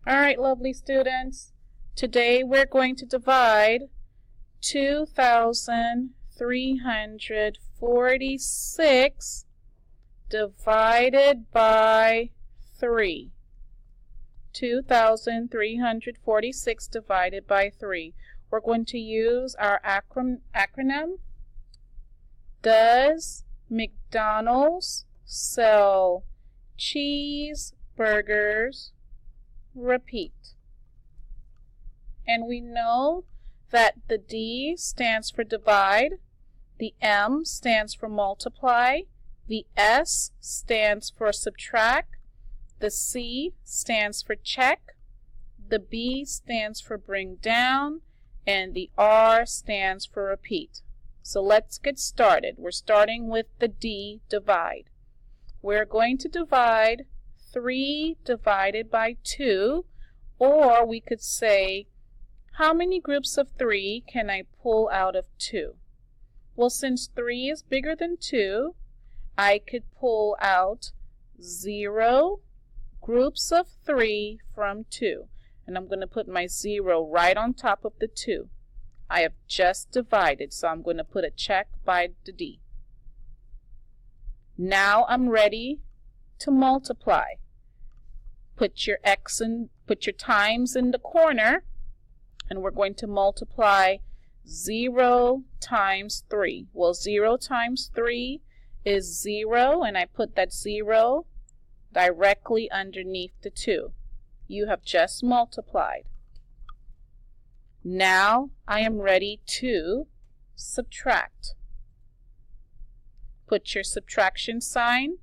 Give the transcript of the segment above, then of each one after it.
All right, lovely students. Today we're going to divide 2,346 divided by 3. 2,346 divided by 3. We're going to use our acronym. Does McDonald's sell cheeseburgers? Repeat. And we know that the D stands for divide, the M stands for multiply, the S stands for subtract, the C stands for check, the B stands for bring down, and the R stands for repeat. So let's get started. We're starting with the D, divide. We're going to divide 3 divided by 2, or we could say, how many groups of 3 can I pull out of 2? Well, since 3 is bigger than 2, I could pull out 0 groups of 3 from 2. And I'm going to put my 0 right on top of the 2. I have just divided, so I'm going to put a check by the D. Now I'm ready to multiply. Put your times in the corner, and we're going to multiply 0 times 3. Well, 0 times 3 is 0, and I put that 0 directly underneath the 2. You have just multiplied. Now I am ready to subtract. Put your subtraction sign,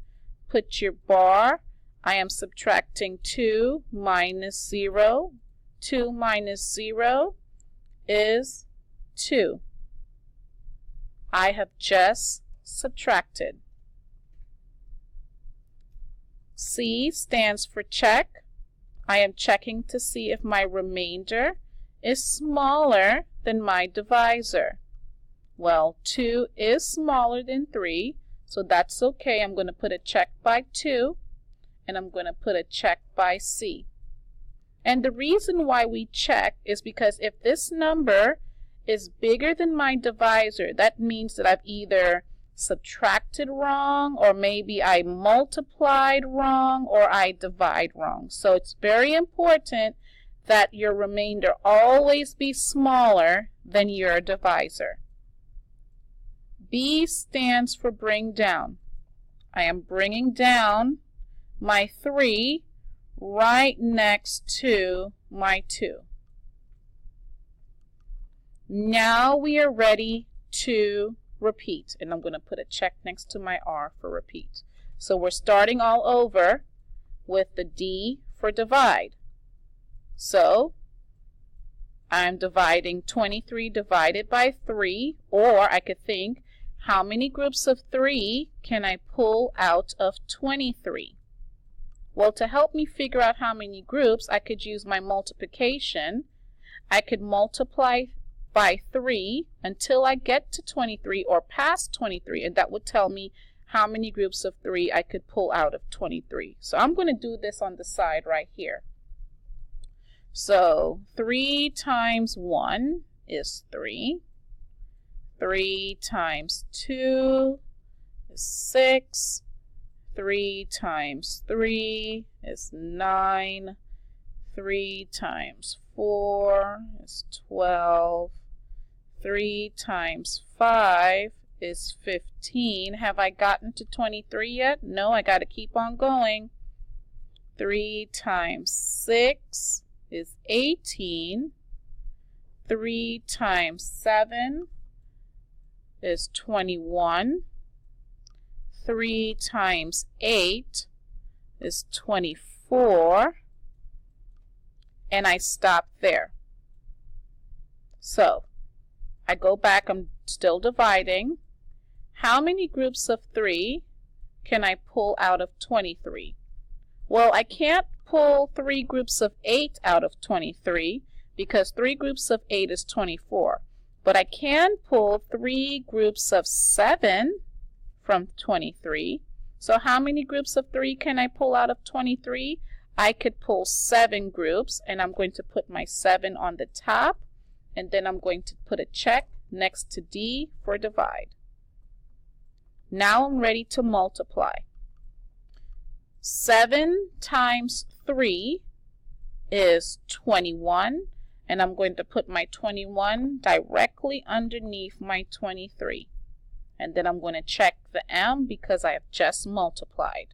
put your bar. I am subtracting 2 minus 0. 2 minus 0 is 2. I have just subtracted. C stands for check. I am checking to see if my remainder is smaller than my divisor. Well, 2 is smaller than 3, so that's okay. I'm going to put a check by 2, and I'm going to put a check by C. And the reason why we check is because if this number is bigger than my divisor, that means that I've either subtracted wrong, or maybe I multiplied wrong, or I divide wrong. So it's very important that your remainder always be smaller than your divisor. B stands for bring down. I am bringing down my 3 right next to my 2. Now we are ready to repeat, and I'm going to put a check next to my R for repeat. So we're starting all over with the D for divide. So I'm dividing 23 divided by 3, or I could think, how many groups of 3 can I pull out of 23? Well, to help me figure out how many groups, I could use my multiplication. I could multiply by 3 until I get to 23 or past 23, and that would tell me how many groups of 3 I could pull out of 23. So I'm going to do this on the side right here. So 3 times 1 is 3. 3 times 2 is 6. 3 times 3 is 9. 3 times 4 is 12. 3 times 5 is 15. Have I gotten to 23 yet? No, I got to keep on going. 3 times 6 is 18. 3 times 7 is 21. 3 times 8 is 24. And I stop there. So I go back, I'm still dividing. How many groups of 3 can I pull out of 23? Well, I can't pull 3 groups of 8 out of 23 because 3 groups of 8 is 24. But I can pull 3 groups of 7 from 23. So how many groups of 3 can I pull out of 23? I could pull 7 groups, and I'm going to put my 7 on the top, and then I'm going to put a check next to D for divide. Now I'm ready to multiply. 7 times 3 is 21, and I'm going to put my 21 directly underneath my 23. And then I'm going to check the M because I have just multiplied.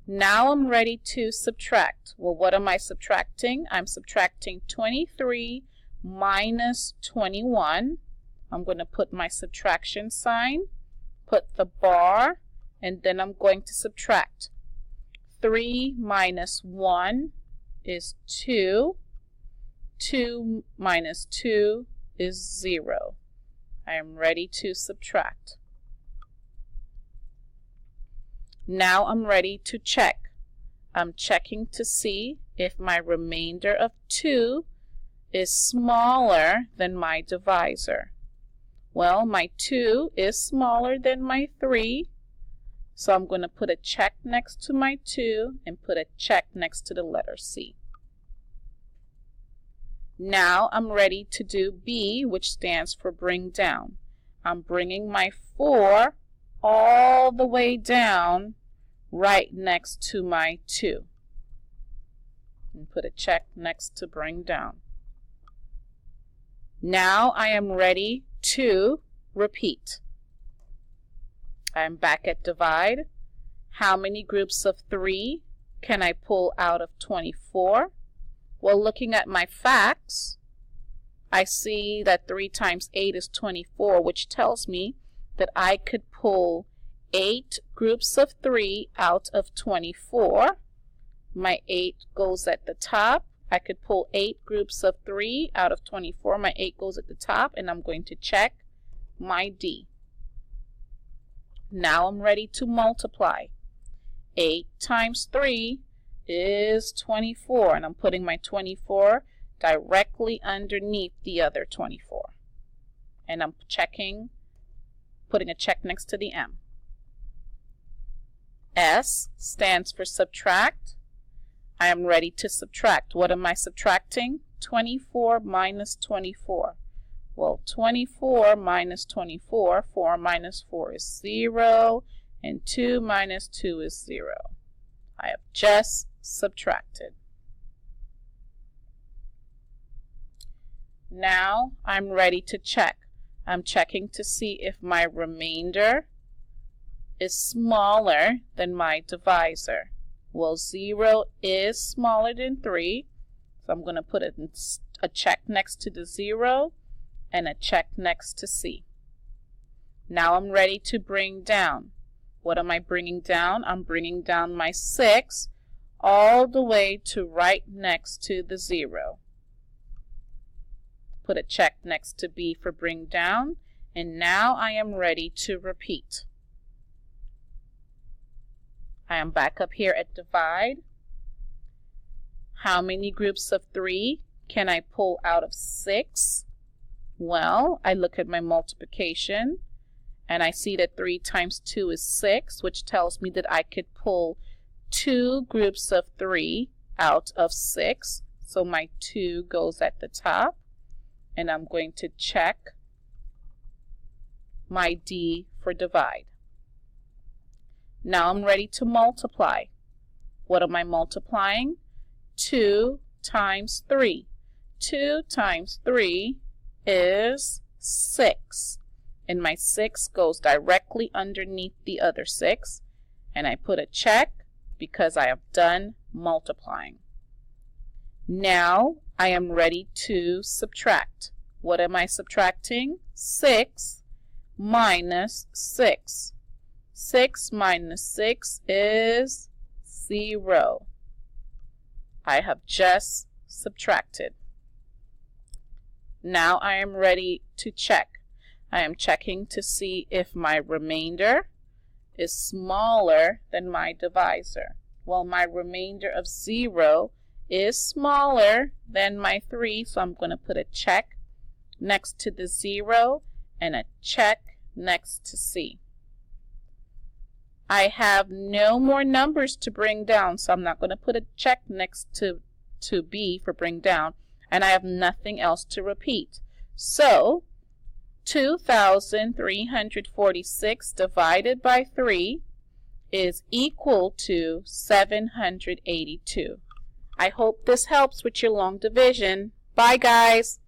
Now I'm ready to subtract. Well, what am I subtracting? I'm subtracting 23 minus 21. I'm going to put my subtraction sign, put the bar, and then I'm going to subtract. 3 minus 1 is 2. 2 minus 2 is 0. I am ready to subtract. Now I'm ready to check. I'm checking to see if my remainder of 2 is smaller than my divisor. Well, my 2 is smaller than my 3, so I'm going to put a check next to my 2 and put a check next to the letter C. Now I'm ready to do B, which stands for bring down. I'm bringing my 4 all the way down right next to my 2. And put a check next to bring down. Now I am ready to repeat. I'm back at divide. How many groups of 3 can I pull out of 24? Well, looking at my facts, I see that 3 times 8 is 24, which tells me that I could pull 8 groups of 3 out of 24. My 8 goes at the top. I could pull 8 groups of 3 out of 24. My 8 goes at the top, and I'm going to check my D. Now I'm ready to multiply. 8 times 3 is 24, and I'm putting my 24 directly underneath the other 24. And I'm checking, putting a check next to the M. S stands for subtract. I am ready to subtract. What am I subtracting? 24 minus 24. Well, 24 minus 24, 4 minus 4 is 0, and 2 minus 2 is 0. I have just subtracted. Now I'm ready to check. I'm checking to see if my remainder is smaller than my divisor. Well, 0 is smaller than 3, so I'm going to put a check next to the 0 and a check next to C. Now I'm ready to bring down. What am I bringing down? I'm bringing down my 6 all the way to right next to the 0. Put a check next to B for bring down, and now I am ready to repeat. I am back up here at divide. How many groups of 3 can I pull out of 6? Well, I look at my multiplication, and I see that 3 times 2 is 6, which tells me that I could pull 2 groups of 3 out of 6. So my 2 goes at the top, and I'm going to check my D for divide. Now I'm ready to multiply. What am I multiplying? 2 times 3. 2 times 3 is 6. And my 6 goes directly underneath the other 6. And I put a check because I have done multiplying. Now I am ready to subtract. What am I subtracting? 6 minus 6. 6 minus 6 is 0. I have just subtracted. Now I am ready to check. I am checking to see if my remainder is smaller than my divisor. Well, my remainder of 0 is smaller than my 3, so I'm going to put a check next to the 0 and a check next to C. I have no more numbers to bring down, so I'm not going to put a check next to B for bring down, and I have nothing else to repeat. So 2,346 divided by 3 is equal to 782. I hope this helps with your long division. Bye, guys.